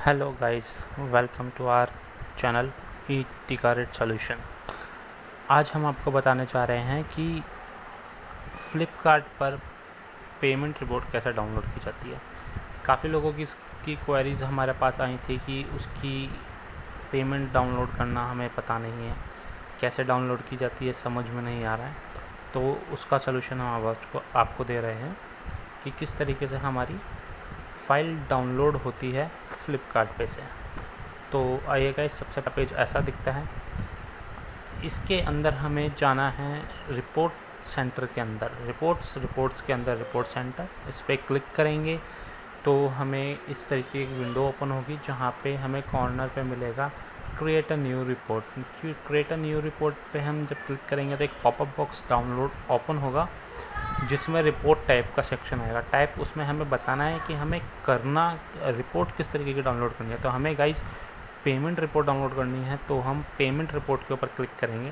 Hello guys, welcome to our channel ई टिकरेट solution. आज हम आपको बताने जा रहे हैं कि फ्लिपकार्ट पर पेमेंट रिपोर्ट कैसे डाउनलोड की जाती है। काफ़ी लोगों की इसकी क्वेरीज़ हमारे पास आई थी कि उसकी पेमेंट डाउनलोड करना हमें पता नहीं है, कैसे डाउनलोड की जाती है समझ में नहीं आ रहा है। तो उसका सलूशन हम आपको दे रहे हैं कि किस तरीके से हमारी फ़ाइल डाउनलोड होती है फ्लिपकार्ट पे से। तो आइए गाइस, सबसे पहला पेज ऐसा दिखता है। इसके अंदर हमें जाना है रिपोर्ट सेंटर के अंदर, रिपोर्ट्स के अंदर रिपोर्ट सेंटर। इस पर क्लिक करेंगे तो हमें इस तरीके की विंडो ओपन होगी जहाँ पे हमें कॉर्नर पे मिलेगा create a new report. Create a new report पे हम जब क्लिक करेंगे तो एक पॉपअप बॉक्स डाउनलोड ओपन होगा जिसमें रिपोर्ट टाइप का सेक्शन आएगा। टाइप उसमें हमें बताना है कि हमें करना रिपोर्ट किस तरीके की डाउनलोड करनी है। तो हमें गाइस पेमेंट रिपोर्ट डाउनलोड करनी है, तो हम पेमेंट रिपोर्ट के ऊपर क्लिक करेंगे।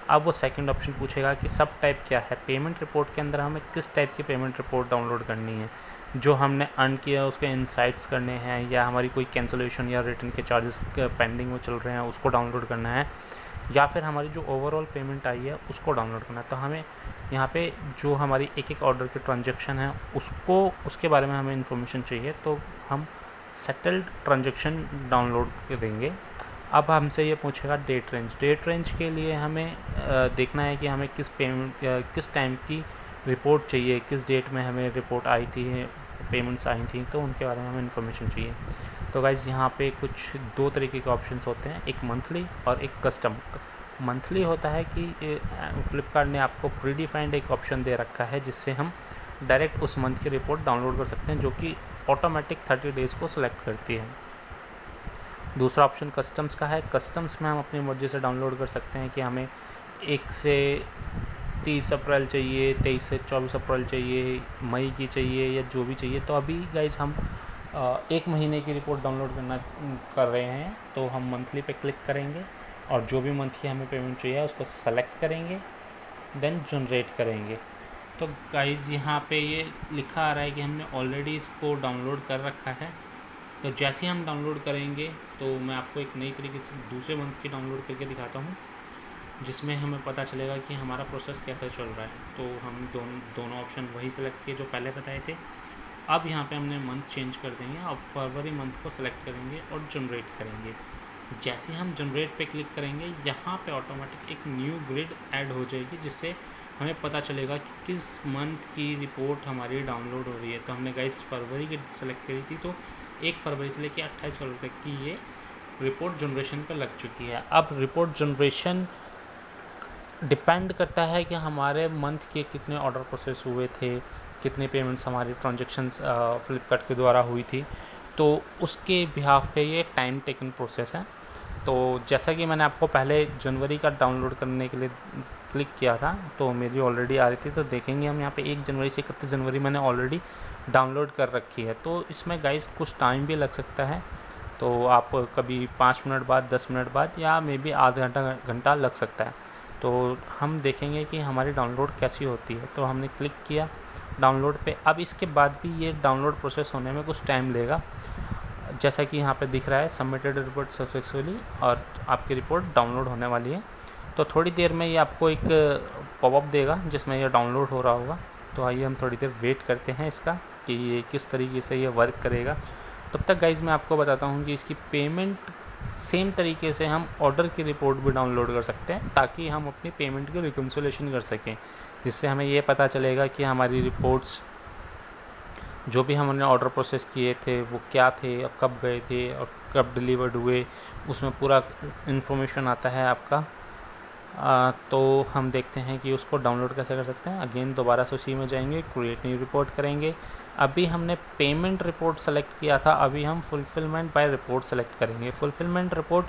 अब वो सेकंड ऑप्शन पूछेगा कि सब टाइप क्या है। पेमेंट रिपोर्ट के अंदर हमें किस टाइप की पेमेंट रिपोर्ट डाउनलोड करनी है, जो हमने अर्न किया उसके इनसाइट्स करने हैं, या हमारी कोई कैंसलेशन या रिटर्न के चार्जेस पेंडिंग में चल रहे हैं उसको डाउनलोड करना है, या फिर हमारी जो ओवरऑल पेमेंट आई है उसको डाउनलोड करना है। तो हमें यहाँ पे जो हमारी एक एक ऑर्डर की ट्रांजैक्शन है उसके बारे में हमें इन्फॉर्मेशन चाहिए, तो हम सेटल्ड ट्रांजैक्शन डाउनलोड देंगे। अब हमसे ये पूछेगा डेट रेंज। डेट रेंज के लिए हमें देखना है कि हमें किस टाइम की रिपोर्ट चाहिए, किस डेट में हमें रिपोर्ट आई थी, पेमेंट्स आई थी, तो उनके बारे में हमें इन्फॉर्मेशन चाहिए। तो गाइज़ यहाँ पे कुछ दो तरीके के ऑप्शंस होते हैं, एक मंथली और एक कस्टम। मंथली होता है कि फ्लिपकार्ट ने आपको प्री डिफाइंड एक ऑप्शन दे रखा है जिससे हम डायरेक्ट उस मंथ की रिपोर्ट डाउनलोड कर सकते हैं, जो कि ऑटोमेटिक 30 डेज़ को सिलेक्ट करती है। दूसरा ऑप्शन कस्टम्स का है। कस्टम्स में हम अपनी मर्ज़ी से डाउनलोड कर सकते हैं कि हमें 1 से 30 अप्रैल चाहिए, 23 से 24 अप्रैल चाहिए, मई की चाहिए, या जो भी चाहिए। तो अभी गाइस हम 1 महीने की रिपोर्ट डाउनलोड कर रहे हैं, तो हम मंथली पे क्लिक करेंगे और जो भी मंथ की हमें पेमेंट चाहिए उसको सेलेक्ट करेंगे, देन जनरेट करेंगे। तो गाइस यहाँ पे ये लिखा आ रहा है कि हमने ऑलरेडी इसको डाउनलोड कर रखा है। तो जैसे ही हम डाउनलोड करेंगे तो मैं आपको एक नई तरीके से दूसरे मंथ की डाउनलोड करके दिखाता हूँ, जिसमें हमें पता चलेगा कि हमारा प्रोसेस कैसे चल रहा है। तो हम दोनों ऑप्शन वही सेलेक्ट किए जो पहले बताए थे। अब यहाँ पे हमने मंथ चेंज कर देंगे। अब फरवरी मंथ को सिलेक्ट करेंगे और जनरेट करेंगे। जैसे हम जनरेट पे क्लिक करेंगे, यहाँ पे ऑटोमेटिक एक न्यू ग्रिड ऐड हो जाएगी, जिससे हमें पता चलेगा कि किस मंथ की रिपोर्ट हमारी डाउनलोड हो रही है। तो हमने गाइस फरवरी की सेलेक्ट करी थी, तो 1 फरवरी से लेकर 28 फरवरी तक की ये रिपोर्ट जनरेशन पर लग चुकी है। अब रिपोर्ट जनरेशन डिपेंड करता है कि हमारे मंथ के कितने ऑर्डर प्रोसेस हुए थे, कितने पेमेंट्स हमारी ट्रांजैक्शंस फ्लिपकार्ट के द्वारा हुई थी, तो उसके बिहाफ पे ये टाइम टेकन प्रोसेस है। तो जैसा कि मैंने आपको पहले जनवरी का डाउनलोड करने के लिए क्लिक किया था, तो मेरी ऑलरेडी आ रही थी। तो देखेंगे हम यहाँ पे 1 जनवरी से 31 जनवरी मैंने ऑलरेडी डाउनलोड कर रखी है। तो इसमें गाइस कुछ टाइम भी लग सकता है, तो आप कभी 5 मिनट बाद, 10 मिनट बाद, या मे बी आधा घंटा लग सकता है। तो हम देखेंगे कि हमारी डाउनलोड कैसी होती है। तो हमने क्लिक किया डाउनलोड पे। अब इसके बाद भी ये डाउनलोड प्रोसेस होने में कुछ टाइम लेगा। जैसा कि यहाँ पे दिख रहा है सबमिटेड रिपोर्ट सक्सेसफुली, और आपकी रिपोर्ट डाउनलोड होने वाली है। तो थोड़ी देर में ये आपको एक पॉपअप देगा जिसमें ये डाउनलोड हो रहा होगा। तो आइए हम थोड़ी देर वेट करते हैं इसका कि ये किस तरीके से ये वर्क करेगा। तब तक गाइज़ मैं आपको बताता हूँ कि इसकी पेमेंट सेम तरीके से हम ऑर्डर की रिपोर्ट भी डाउनलोड कर सकते हैं, ताकि हम अपनी पेमेंट की रिकन्सिलेशन कर सकें, जिससे हमें ये पता चलेगा कि हमारी रिपोर्ट्स जो भी हमने ऑर्डर प्रोसेस किए थे वो क्या थे, और कब गए थे, और कब डिलीवर्ड हुए, उसमें पूरा इन्फॉर्मेशन आता है आपका। तो हम देखते हैं कि उसको डाउनलोड कैसे कर सकते हैं। अगेन दोबारा से उसी में जाएंगे, क्रिएट न्यू रिपोर्ट करेंगे। अभी हमने पेमेंट रिपोर्ट सेलेक्ट किया था, अभी हम फुलफिलमेंट बाय रिपोर्ट सेलेक्ट करेंगे। फुलफिलमेंट रिपोर्ट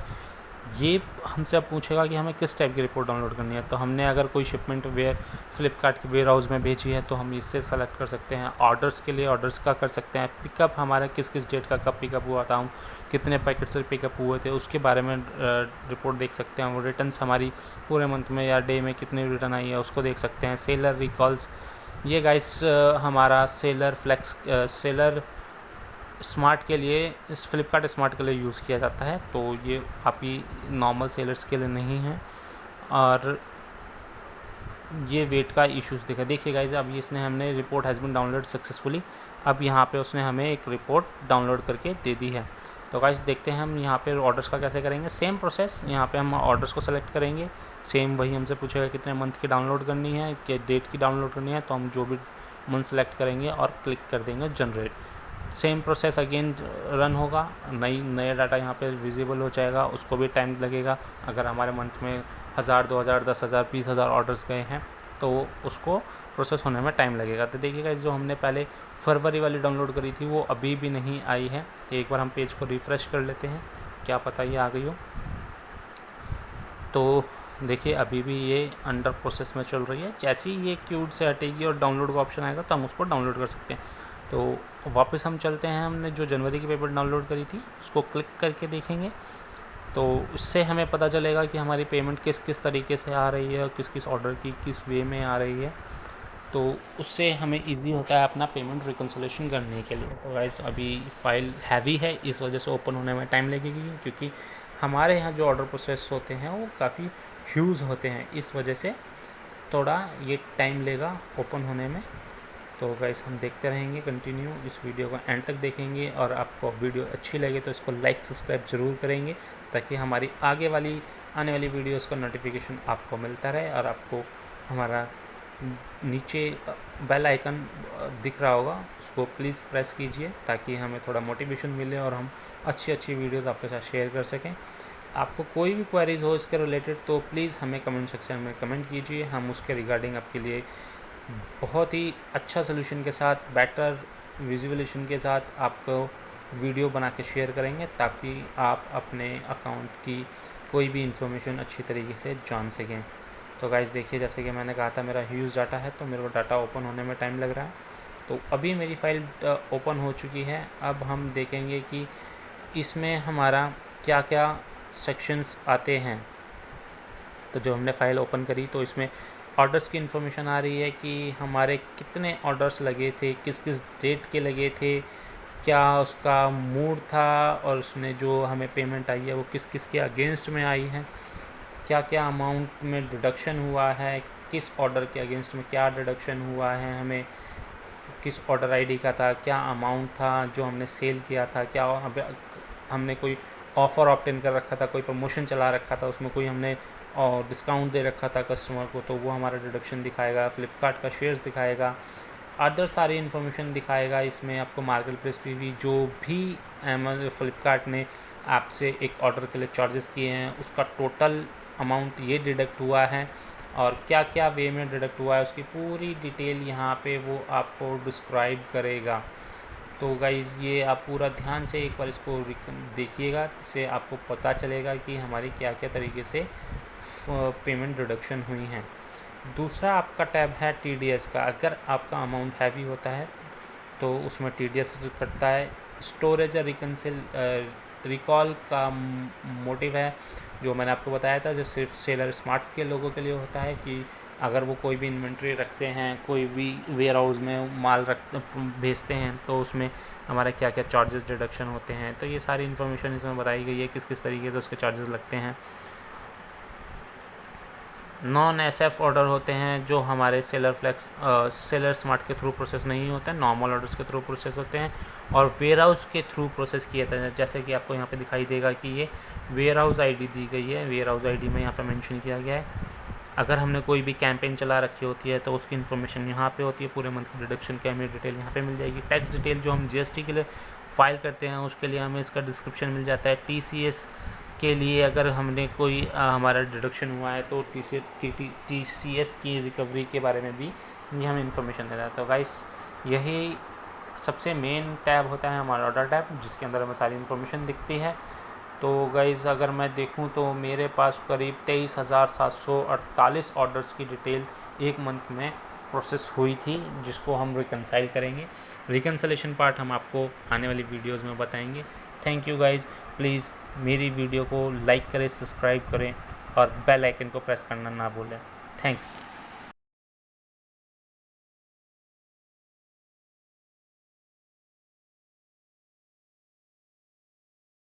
ये हमसे अब पूछेगा कि हमें किस टाइप की रिपोर्ट डाउनलोड करनी है। तो हमने अगर कोई शिपमेंट फ्लिपकार्ट के वेयर हाउस में भेजी है तो हम इससे सेलेक्ट कर सकते हैं। ऑर्डर्स के लिए ऑर्डर्स का कर सकते हैं। पिकअप हमारा किस किस डेट का कब पिकअप हुआ था, हम कितने पैकेट से पिकअप हुए थे, उसके बारे में रिपोर्ट देख सकते हैं। रिटर्न्स हमारी पूरे मंथ में या डे में कितनी रिटर्न आई है उसको देख सकते हैं। सेलर रिकॉल्स, ये गाइस हमारा सेलर स्मार्ट के लिए, इस फ्लिपकार्ट स्मार्ट के लिए यूज़ किया जाता है, तो ये आपकी नॉर्मल सेलर्स के लिए नहीं है। और ये वेट का इश्यूज़ दिखा, देखिए गाइस, अब इसने हमने report has been download successfully, अब यहाँ पे उसने हमें एक रिपोर्ट डाउनलोड करके दे दी है। तो गाइस देखते हैं हम यहाँ पे ऑर्डर्स का कैसे करेंगे। सेम प्रोसेस, यहाँ पे हम ऑर्डर्स को सेलेक्ट करेंगे, सेम वही हमसे पूछेगा कितने मंथ की डाउनलोड करनी है, क्या डेट की डाउनलोड करनी है, तो हम जो भी मंथ सेलेक्ट करेंगे और क्लिक कर देंगे generate. Same process again run होगा, नया डाटा यहाँ पे विजिबल हो जाएगा, उसको भी टाइम लगेगा। अगर हमारे मंथ में 1000, 2000, 10,000, 20,000 ऑर्डर्स गए हैं तो उसको प्रोसेस होने में टाइम लगेगा। तो देखिएगा, जो हमने पहले फरवरी वाली डाउनलोड करी थी वो अभी भी नहीं आई है। तो एक बार हम पेज को रिफ़्रेश कर लेते हैं, क्या पता ये आ गई हो। तो देखिए अभी भी ये अंडर प्रोसेस में चल रही है। जैसे ही ये क्यूड से हटेगी और डाउनलोड का ऑप्शन आएगा तो हम उसको डाउनलोड कर सकते हैं। तो वापस हम चलते हैं, हमने जो जनवरी की पेमेंट डाउनलोड करी थी उसको क्लिक करके देखेंगे, तो उससे हमें पता चलेगा कि हमारी पेमेंट किस किस तरीके से आ रही है और किस किस ऑर्डर की किस वे में आ रही है। तो उससे हमें इजी होता है अपना पेमेंट रिकन्सिलेशन करने के लिए। तो गाइस अभी फ़ाइल हैवी है, इस वजह से ओपन होने में टाइम लगेगी, क्योंकि हमारे यहाँ जो ऑर्डर प्रोसेस होते हैं वो काफ़ी ह्यूज होते हैं, इस वजह से थोड़ा ये टाइम लेगा ओपन होने में। तो गाइस हम देखते रहेंगे कंटिन्यू, इस वीडियो को एंड तक देखेंगे, और आपको वीडियो अच्छी लगे तो इसको लाइक सब्सक्राइब ज़रूर करेंगे, ताकि हमारी आगे वाली आने वाली वीडियोस का नोटिफिकेशन आपको मिलता रहे। और आपको हमारा नीचे बेल आइकन दिख रहा होगा, उसको प्लीज़ प्रेस कीजिए ताकि हमें थोड़ा मोटिवेशन मिले और हम अच्छी अच्छी वीडियोस आपके साथ शेयर कर सकें। आपको कोई भी क्वेरीज़ हो इसके रिलेटेड तो प्लीज़ हमें कमेंट सेक्शन में कमेंट कीजिए, हम उसके रिगार्डिंग आपके लिए बहुत ही अच्छा सोल्यूशन के साथ, बेटर विजुअलाइजेशन के साथ आपको वीडियो बना के शेयर करेंगे, ताकि आप अपने अकाउंट की कोई भी इंफॉर्मेशन अच्छी तरीके से जान सकें। तो गाइस देखिए, जैसे कि मैंने कहा था मेरा ह्यूज डाटा है, तो मेरे को डाटा ओपन होने में टाइम लग रहा है। तो अभी मेरी फ़ाइल ओपन हो चुकी है। अब हम देखेंगे कि इसमें हमारा क्या क्या सेक्शंस आते हैं। तो जो हमने फ़ाइल ओपन करी तो इसमें ऑर्डर्स की इन्फॉर्मेशन आ रही है कि हमारे कितने ऑर्डर्स लगे थे, किस किस डेट के लगे थे, क्या उसका मूड था, और उसने जो हमें पेमेंट आई है वो किस किस के अगेंस्ट में आई है, क्या क्या अमाउंट में डिडक्शन हुआ है, किस ऑर्डर के अगेंस्ट में क्या डिडक्शन हुआ है, हमें किस ऑर्डर आईडी का था, क्या अमाउंट था जो हमने सेल किया था, क्या हमने कोई ऑफ़र ऑप्टेन कर रखा था, कोई प्रमोशन चला रखा था, उसमें कोई हमने और डिस्काउंट दे रखा था कस्टमर को, तो वो हमारा डिडक्शन दिखाएगा। फ्लिपकार्ट का शेयर्स दिखाएगा, अदर सारी इन्फॉर्मेशन दिखाएगा। इसमें आपको मार्केट प्लेस पे भी जो भी फ्लिपकार्ट ने आपसे एक ऑर्डर के लिए चार्जेस किए हैं उसका टोटल अमाउंट ये डिडक्ट हुआ है, और क्या क्या वे में डिडक्ट हुआ है उसकी पूरी डिटेल यहाँ पे वो आपको डिस्क्राइब करेगा। तो गाइज़ ये आप पूरा ध्यान से एक बार इसको देखिएगा, जिससे आपको पता चलेगा कि हमारी क्या क्या तरीके से पेमेंट डिडक्शन हुई हैं। दूसरा आपका टैब है TDS का। अगर आपका अमाउंट हैवी होता है तो उसमें TDS कटता है। स्टोरेज और रिकॉल का मोटिव है, जो मैंने आपको बताया था, जो सिर्फ सेलर स्मार्ट के लोगों के लिए होता है, कि अगर वो कोई भी इन्वेंट्री रखते हैं, कोई भी वेयर हाउस में माल भेजते हैं, तो उसमें हमारे क्या क्या चार्जेस डिडक्शन होते हैं। तो ये सारी इन्फॉर्मेशन इसमें बताई गई है, किस किस तरीके से उसके चार्जेस लगते हैं। नॉन SF ऑर्डर होते हैं जो हमारे सेलर स्मार्ट के थ्रू प्रोसेस नहीं होते हैं, नॉर्मल ऑर्डर्स के थ्रू प्रोसेस होते हैं, और वेयर हाउस के थ्रू प्रोसेस किए जाते हैं। जैसे कि आपको यहाँ पे दिखाई देगा कि ये वेयर हाउस ID दी गई है, वेयर हाउस ID में यहाँ पे मेंशन किया गया है। अगर हमने कोई भी कैंपेन चला रखी होती है तो उसकी इन्फॉर्मेशन यहाँ पे होती है, पूरे मंथ की डिडक्शन की हमें डिटेल यहाँ पे मिल जाएगी। टैक्स डिटेल जो हम GST के लिए फ़ाइल करते हैं उसके लिए हमें इसका डिस्क्रिप्शन मिल जाता है। TCS के लिए अगर हमने कोई हमारा डिडक्शन हुआ है तो TCS की रिकवरी के बारे में भी ये हमें इन्फॉर्मेशन देता है। तो गाइस यही सबसे मेन टैब होता है हमारा ऑर्डर टैब, जिसके अंदर हमें सारी इन्फॉर्मेशन दिखती है। तो गाइज़ अगर मैं देखूं तो मेरे पास करीब 23,748 ऑर्डर्स की डिटेल एक मंथ में प्रोसेस हुई थी, जिसको हम रिकंसाइल करेंगे। रिकंसलेशन पार्ट हम आपको आने वाली वीडियोस में बताएंगे। थैंक यू गाइज़, प्लीज़ मेरी वीडियो को लाइक करें, सब्सक्राइब करें और बेल आइकन को प्रेस करना ना भूलें। थैंक्स।